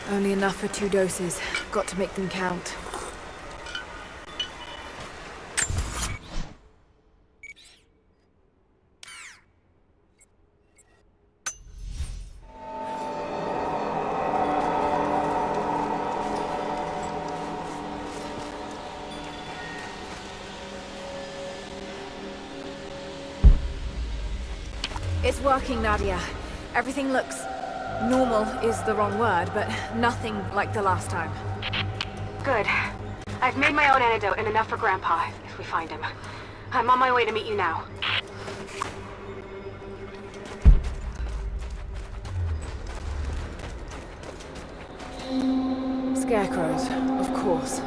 Only enough for 2 doses. Got to make them count. It's working, Nadia. Everything looks... normal is the wrong word, but nothing like the last time. Good. I've made my own antidote and enough for Grandpa, if we find him. I'm on my way to meet you now. Scarecrows, of course.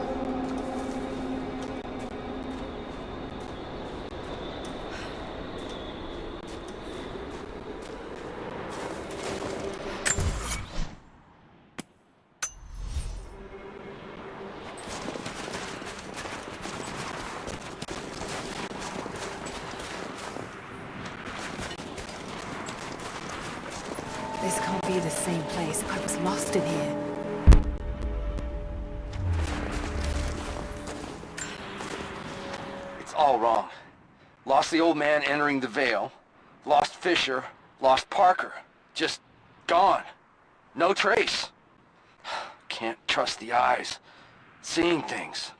This can't be the same place. I was lost in here. It's all wrong. Lost the old man entering the Vale. Lost Fisher. Lost Parker. Just gone. No trace. Can't trust the eyes. Seeing things.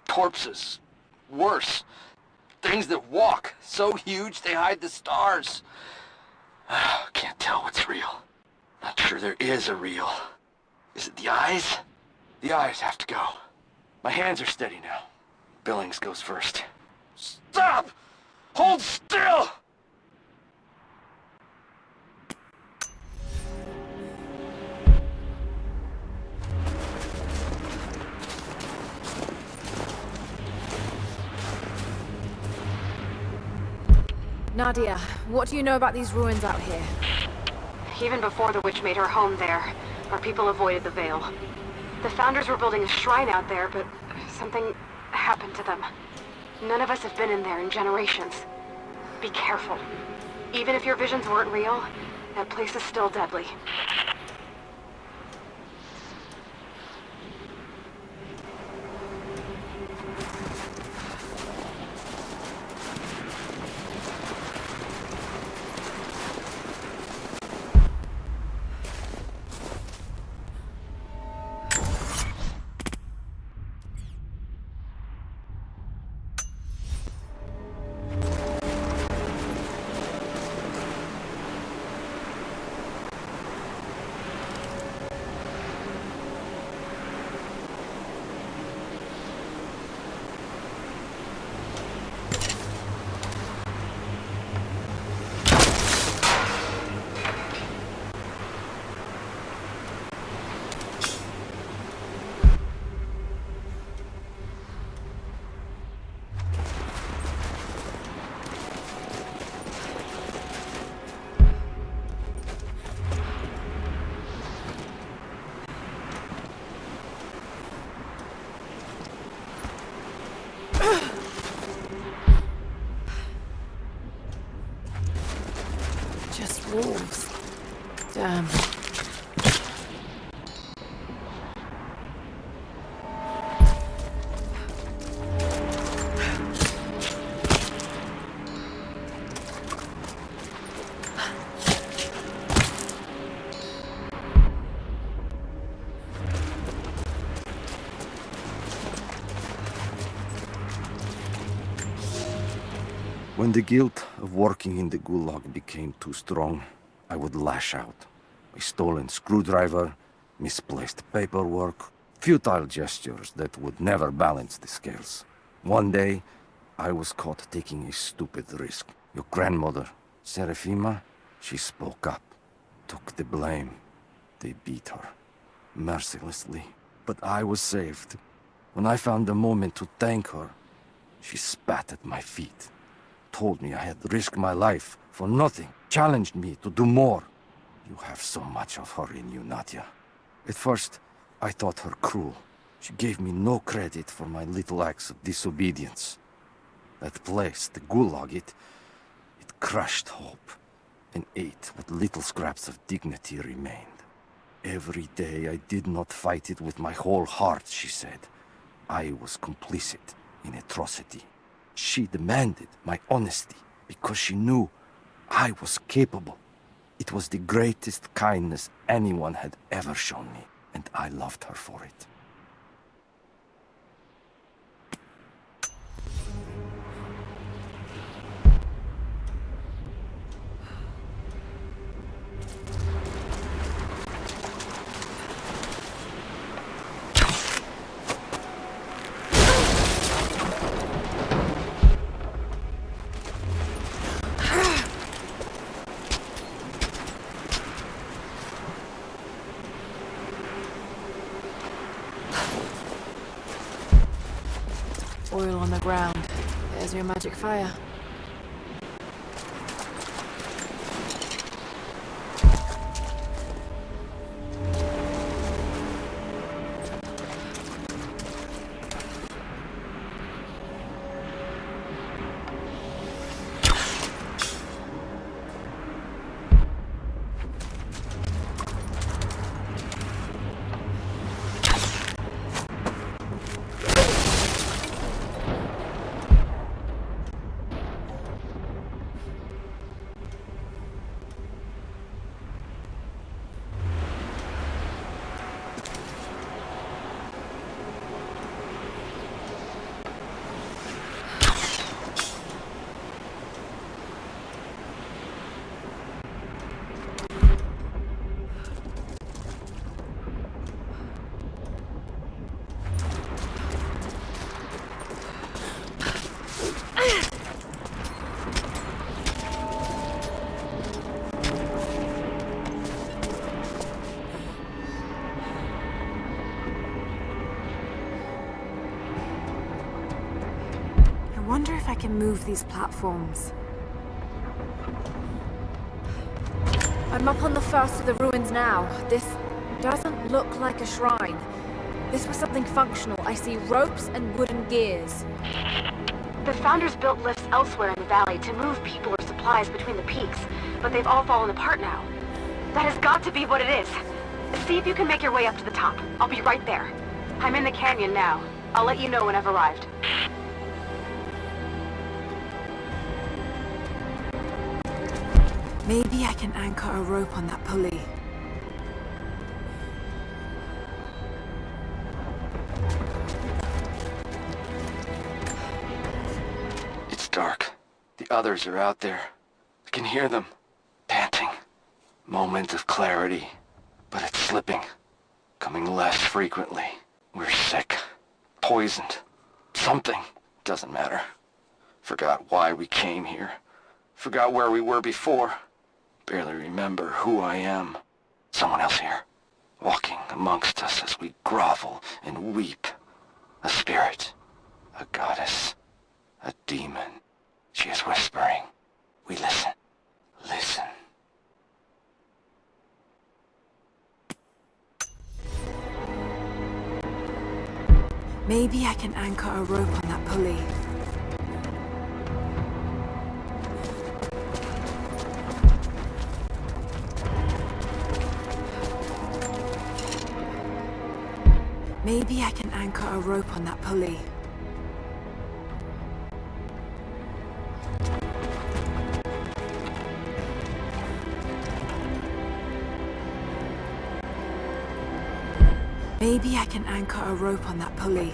Corpses. Worse. Things that walk. So huge they hide the stars. Can't tell what's real. Not sure there is a real. Is it the eyes? The eyes have to go. My hands are steady now. Billings goes first. Stop! Hold still! Nadia, what do you know about these ruins out here? Even before the witch made her home there, our people avoided the Vale. The Founders were building a shrine out there, but something happened to them. None of us have been in there in generations. Be careful. Even if your visions weren't real, that place is still deadly. Just wolves. Damn. When the guilt of working in the Gulag became too strong, I would lash out. A stolen screwdriver, misplaced paperwork, futile gestures that would never balance the scales. One day, I was caught taking a stupid risk. Your grandmother, Serafima, she spoke up, took the blame. They beat her, mercilessly. But I was saved. When I found the moment to thank her, she spat at my feet. Told me I had risked my life for nothing, challenged me to do more. You have so much of her in you, Nadia. At first, I thought her cruel. She gave me no credit for my little acts of disobedience. That place, the Gulag, it crushed hope and ate what little scraps of dignity remained. Every day I did not fight it with my whole heart, she said. I was complicit in atrocity. She demanded my honesty because she knew I was capable. It was the greatest kindness anyone had ever shown me, and I loved her for it. Oil on the ground. There's your magic fire. I wonder if I can move these platforms. I'm up on the first of the ruins now. This doesn't look like a shrine. This was something functional. I see ropes and wooden gears. The Founders built lifts elsewhere in the valley to move people or supplies between the peaks, but they've all fallen apart now. That has got to be what it is. See if you can make your way up to the top. I'll be right there. I'm in the canyon now. I'll let you know when I've arrived. Maybe I can anchor a rope on that pulley. It's dark. The others are out there. I can hear them, panting. Moment of clarity, but it's slipping. Coming less frequently. We're sick. Poisoned. Something. Doesn't matter. Forgot why we came here. Forgot where we were before. Barely remember who I am. Someone else here. Walking amongst us as we grovel and weep. A spirit. A goddess. A demon. She is whispering. We listen. Listen. Maybe I can anchor a rope on that pulley. Maybe I can anchor a rope on that pulley. Maybe I can anchor a rope on that pulley.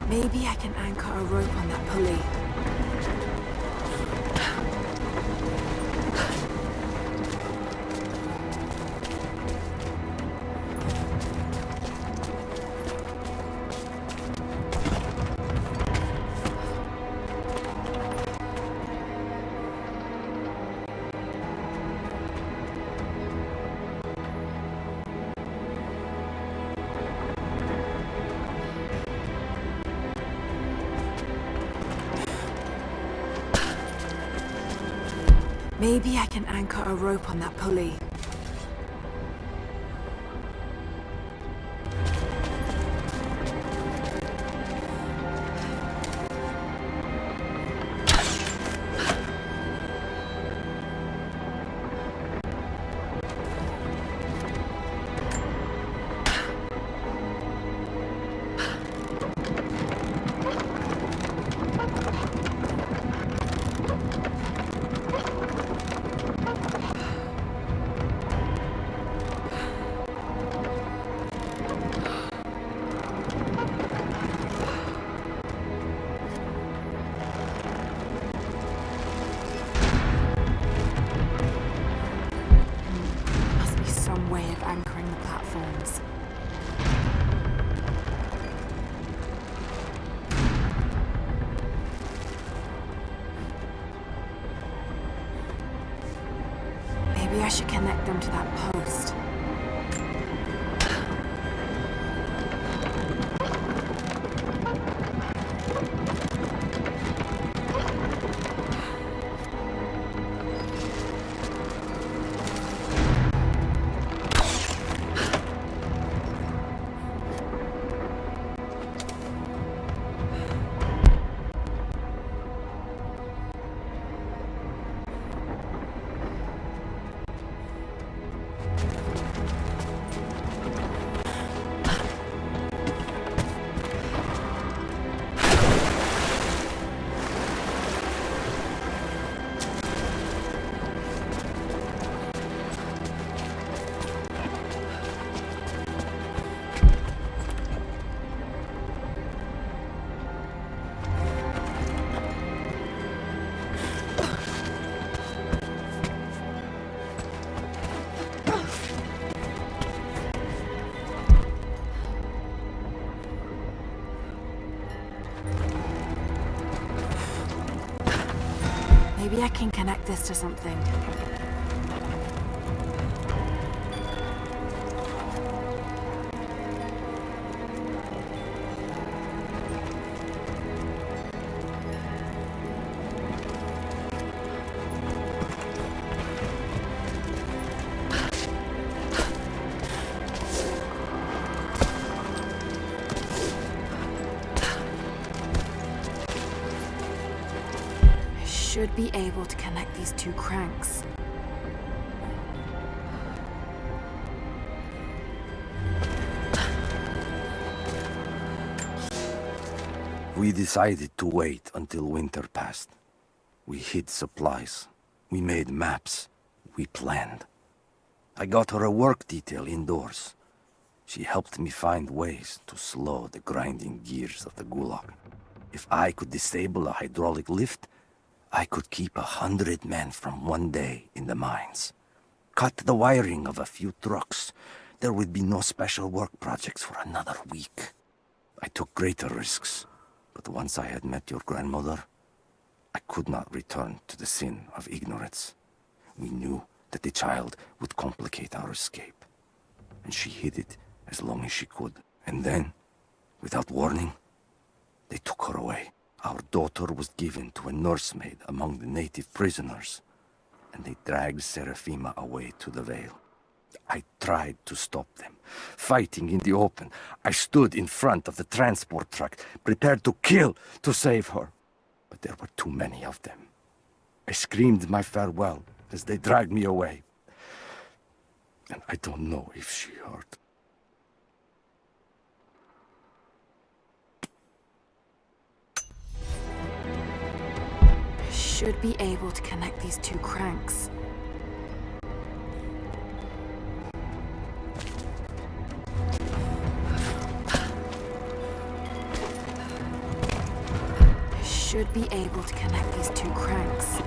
Maybe I can anchor a rope on that pulley. Maybe I can anchor a rope on that pulley. some way of anchoring the platforms. Maybe I should connect them to that post. Maybe I can connect this to something. Should be able to connect these two cranks. We decided to wait until winter passed. We hid supplies. We made maps. We planned. I got her a work detail indoors. She helped me find ways to slow the grinding gears of the gulag. If I could disable a hydraulic lift, I could keep 100 men from one day in the mines. Cut the wiring of a few trucks. There would be no special work projects for another week. I took greater risks, but once I had met your grandmother, I could not return to the sin of ignorance. We knew that the child would complicate our escape, and she hid it as long as she could. And then, without warning, they took her away. Our daughter was given to a nursemaid among the native prisoners, and they dragged Seraphima away to the Vale. I tried to stop them, fighting in the open. I stood in front of the transport truck, prepared to kill to save her. But there were too many of them. I screamed my farewell as they dragged me away. And I don't know if she heard. Should be able to connect these two cranks. Should be able to connect these two cranks.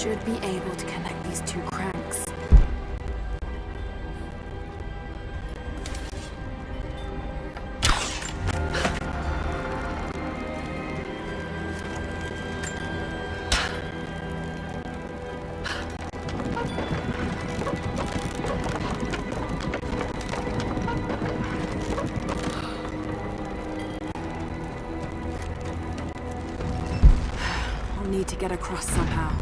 Should be able to connect these two cranks. I'll need to get across somehow.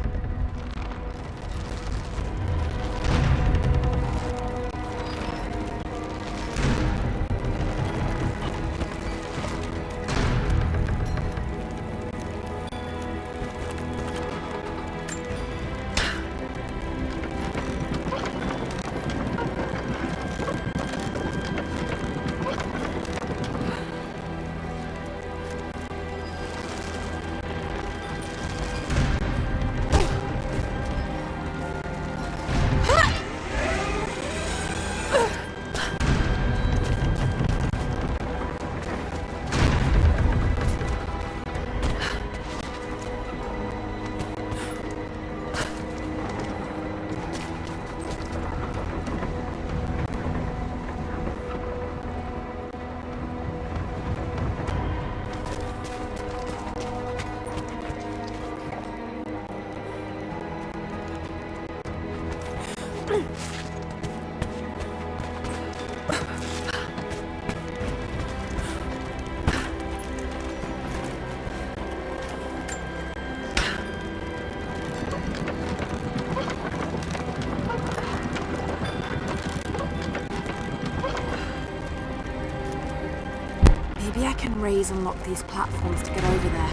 Maybe I can raise and lock these platforms to get over there.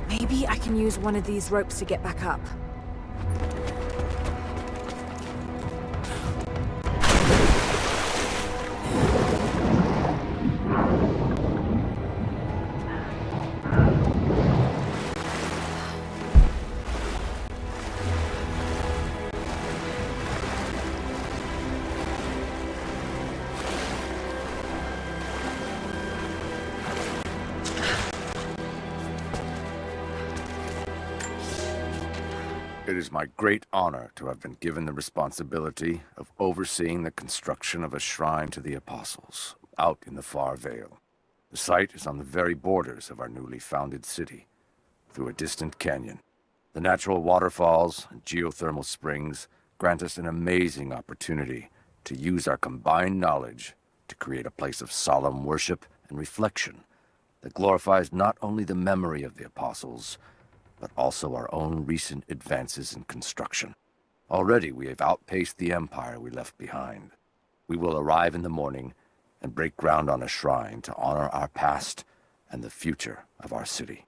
Maybe I can use one of these ropes to get back up. It is my great honor to have been given the responsibility of overseeing the construction of a shrine to the Apostles out in the far Vale. The site is on the very borders of our newly founded city, through a distant canyon. The natural waterfalls and geothermal springs grant us an amazing opportunity to use our combined knowledge to create a place of solemn worship and reflection that glorifies not only the memory of the Apostles, but also our own recent advances in construction. Already we have outpaced the empire we left behind. We will arrive in the morning and break ground on a shrine to honor our past and the future of our city.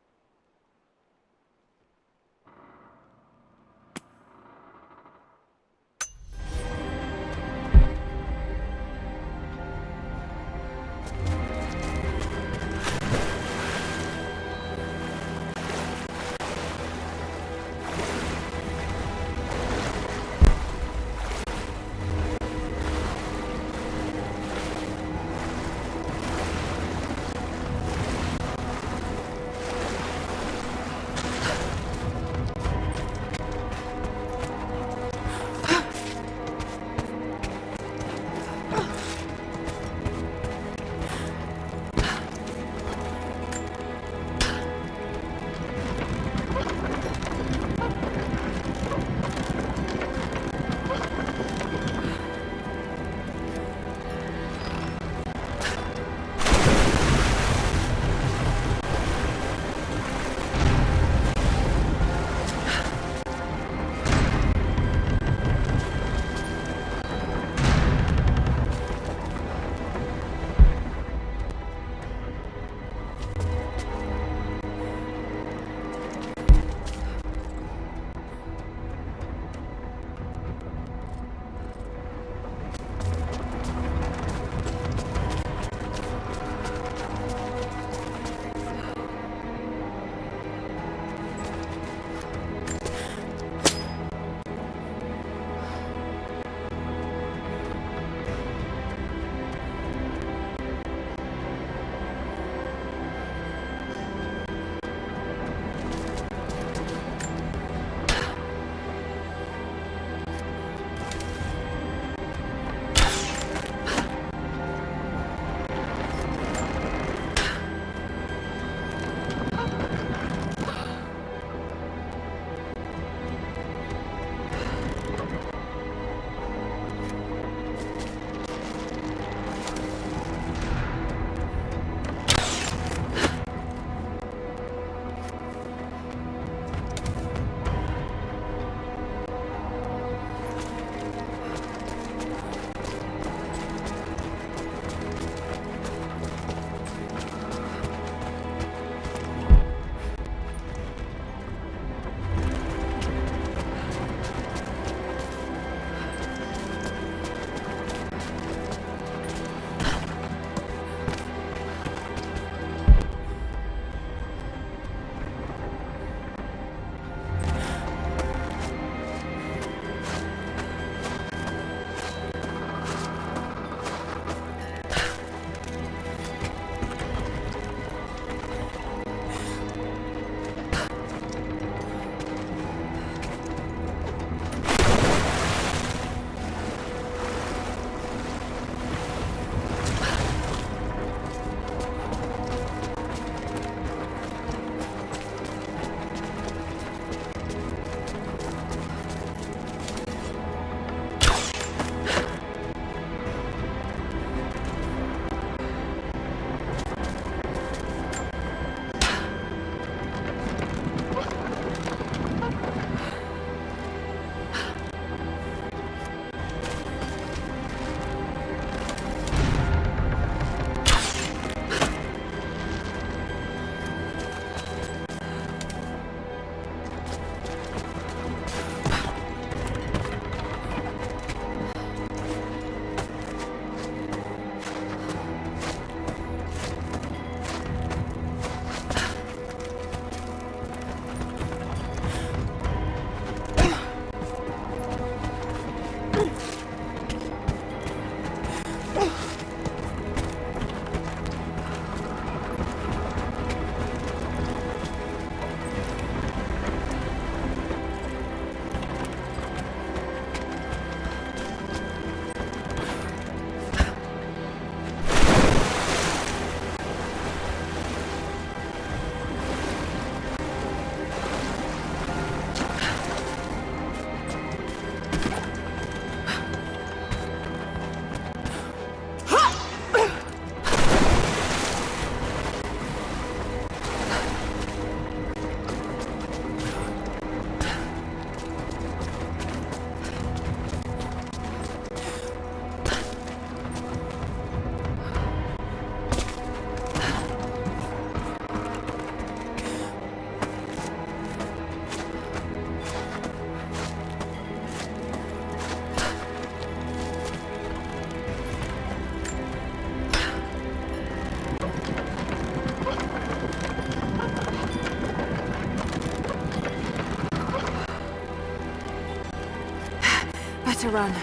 Better run.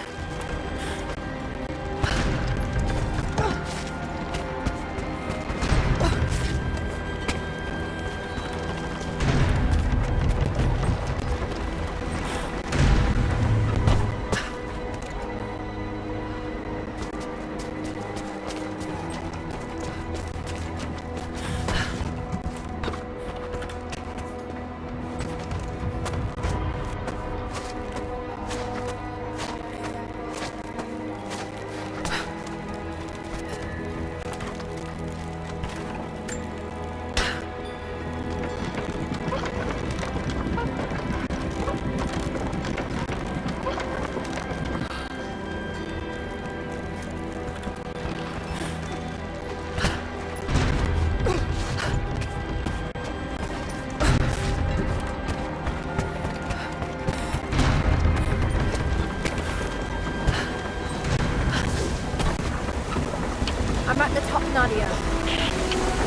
I'm at the top, Nadia.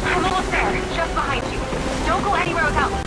I'm almost there, just behind you. Don't go anywhere without me.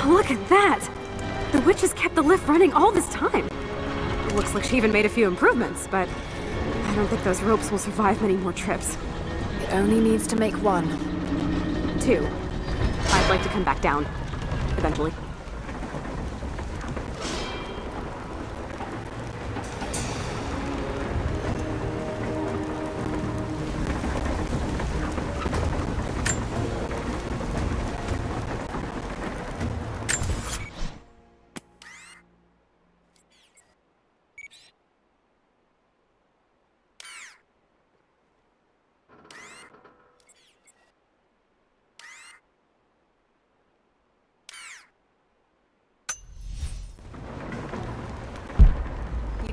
Look at that! The witch has kept the lift running all this time. It looks like she even made a few improvements, but I don't think those ropes will survive many more trips. It only needs to make one. 2. I'd like to come back down. Eventually.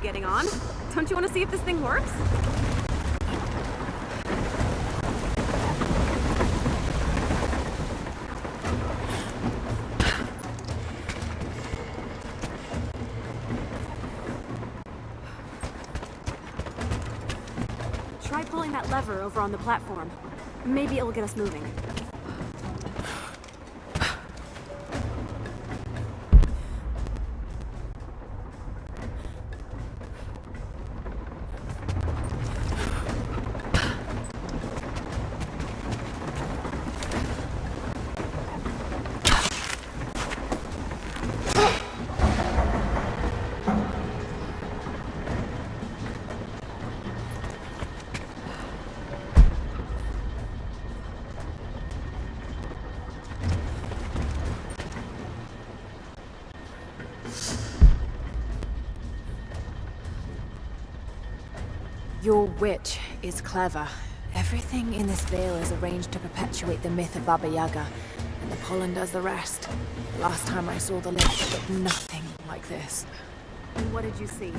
Getting on? Don't you want to see if this thing works? Try pulling that lever over on the platform. Maybe it'll get us moving. Your witch is clever. Everything in this Vale is arranged to perpetuate the myth of Baba Yaga, and the pollen does the rest. Last time I saw the lift, it looked nothing like this. And what did you see?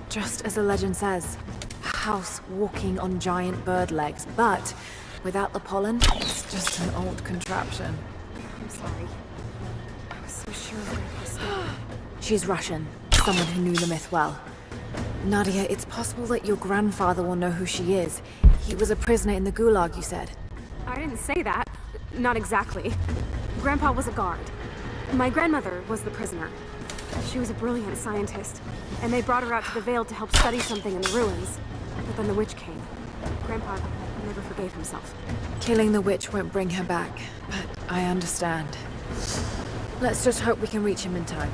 Just as the legend says, a house walking on giant bird legs, but without the pollen, it's just an old contraption. I'm sorry. I was so sure that I could stop. She's Russian, someone who knew the myth well. Nadia, it's possible that your grandfather will know who she is. He was a prisoner in the Gulag, you said. I didn't say that. Not exactly. Grandpa was a guard. My grandmother was the prisoner. She was a brilliant scientist, and they brought her out to the Vale to help study something in the ruins. But then the witch came. Grandpa never forgave himself. Killing the witch won't bring her back, but I understand. Let's just hope we can reach him in time.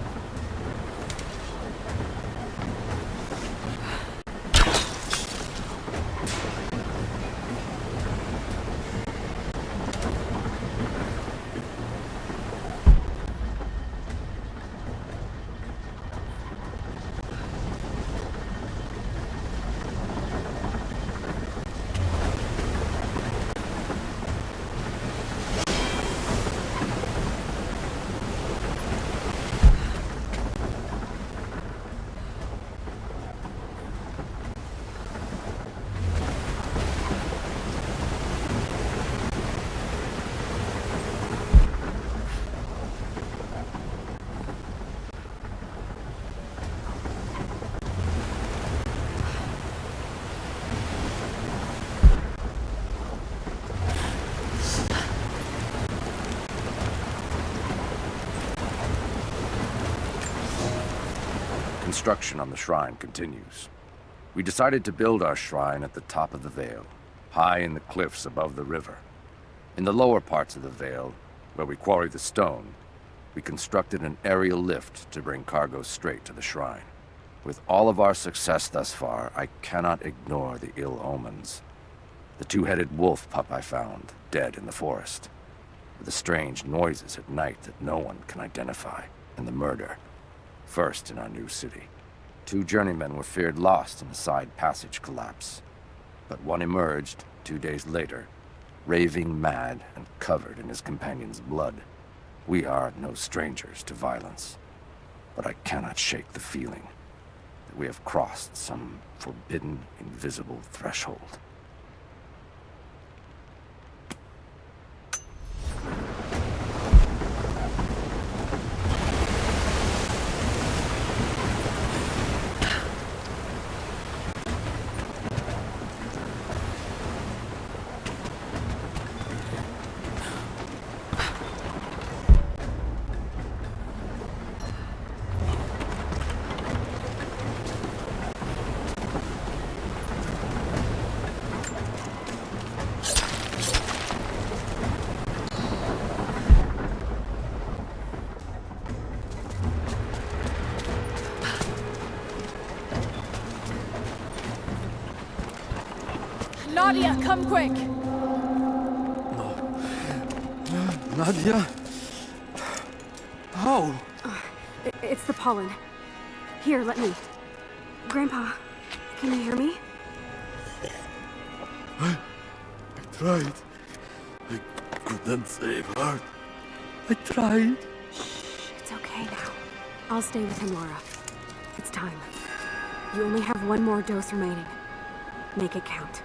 Construction on the shrine continues. We decided to build our shrine at the top of the Vale, high in the cliffs above the river. In the lower parts of the Vale, where we quarry the stone, we constructed an aerial lift to bring cargo straight to the shrine. With all of our success thus far, I cannot ignore the ill omens. The two-headed wolf pup I found, dead in the forest. The strange noises at night that no one can identify, and the murder. First in our new city. 2 journeymen were feared lost in a side passage collapse. But one emerged 2 days later, raving mad and covered in his companion's blood. We are no strangers to violence, but I cannot shake the feeling that we have crossed some forbidden, invisible threshold. Nadia, come quick! Nadia? How? It's the pollen. Here, let me. Grandpa, can you hear me? I tried. I couldn't save her. I tried. Shh, it's okay now. I'll stay with him, Laura. It's time. You only have one more dose remaining. Make it count.